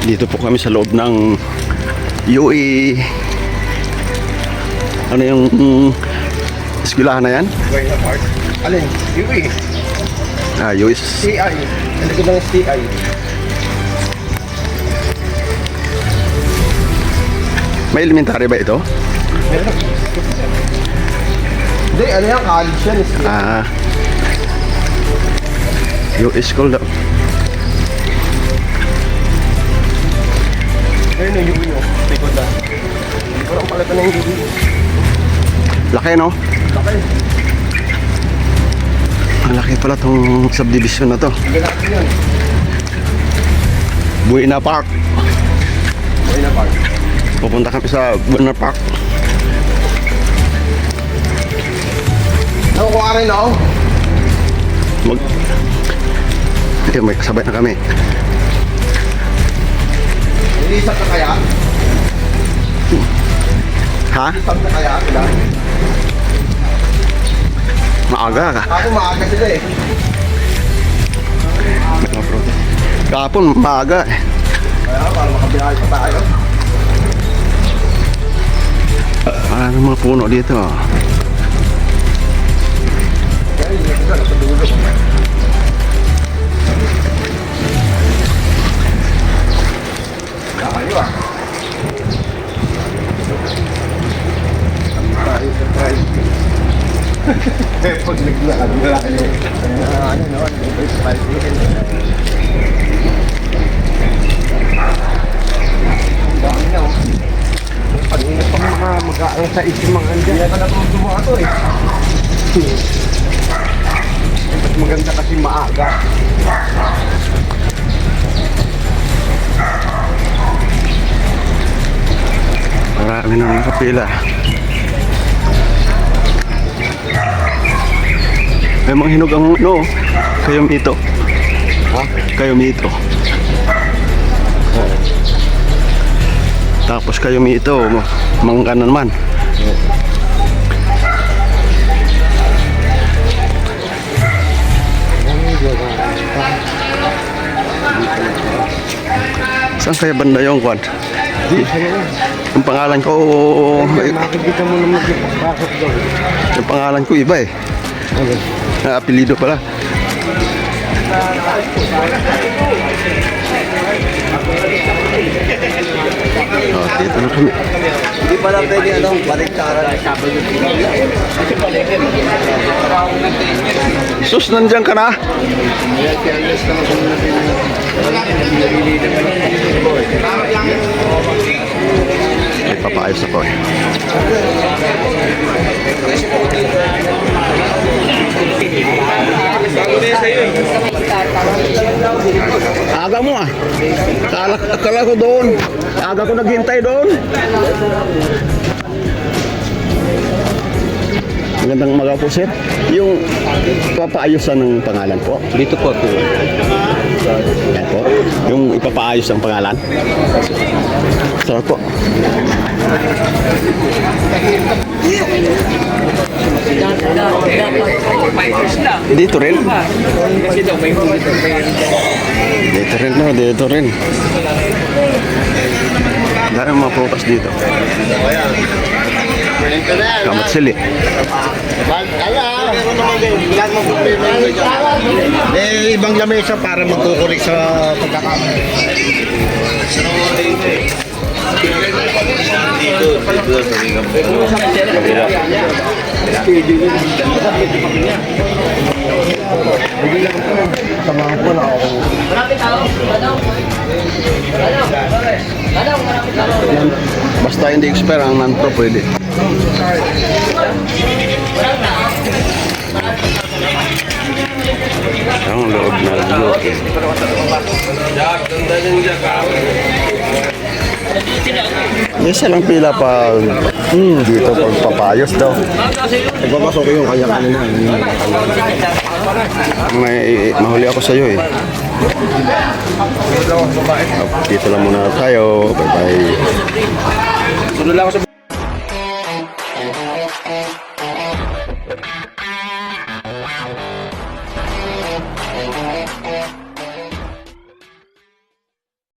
Dito po kami sa loob ng UE. Ano yung eskwelahan na yan? Alin? UE. US. CI. Ano ko ng CI? May elementary ba ito? Hindi, ano yan? College yan. US school daw. Ayun yung UE. Tikod na. Parang palata ng UE. Laki, no? Laki. Ang laki pala tong subdivision na to. Galaki yan. Buena Park. Buena Park. Pupunta kami sa Buena Park. Nakukuha rin ako. Okay, may kasabay na kami. Ilisap na kaya? Ha? Ilisap na kaya sila? Maaga ka. Ako maaga sila eh. Kahapon, maaga eh. Kaya para makabiyahe pa tayo. Maraming mga puno dito. Kaya hindi ko sa dulo. Kakayo ah. Tayo sa drive. Pag naglakad, wala kayo. Ano no? Ang dami na oh. Kanina pa mag-aang sa isip mga andyan. Hindi ka natutuwa ito eh. Mas maganda kasi maaga. Marami nang nakapila. May mga hinog ang no, kayo mito. Ha? Kayo mito. Tapos kayo mito, mangga na naman. Saan kaya banda yung kwan? Yung pangalan ko, Makikita mo naman yung pagpasok doon. yung pangalan ko iba eh. Na apelido pala. Oh, dito na kami. Hindi pala pwede anong baliktaran. Sus, nandiyan ka na? May papaayos ako eh. Aga mo ah. Akala ko doon. Aga ko naghintay doon. Magandang umaga po, sir. Yung papaayusan ng pangalan po. Dito po ito. Yan po. Yung ipapaayos ng pangalan. Sarap po. Dito rin. Dito rin, no? Dito rin. Dahil mga prutas dito. Kamat sili. Ibang lamesa para magkukulik sa pagkakamali. Samahan po na ako. Basta hindi expire ang non-pro pwede. Ang loob na loob. Isa lang pila pag dito pagpapayos daw. Nagpapasok ko yung kanya-kanya na. May mahuli ako sa iyo eh. Dito lang muna tayo. Bye bye. Sunod lang ako sa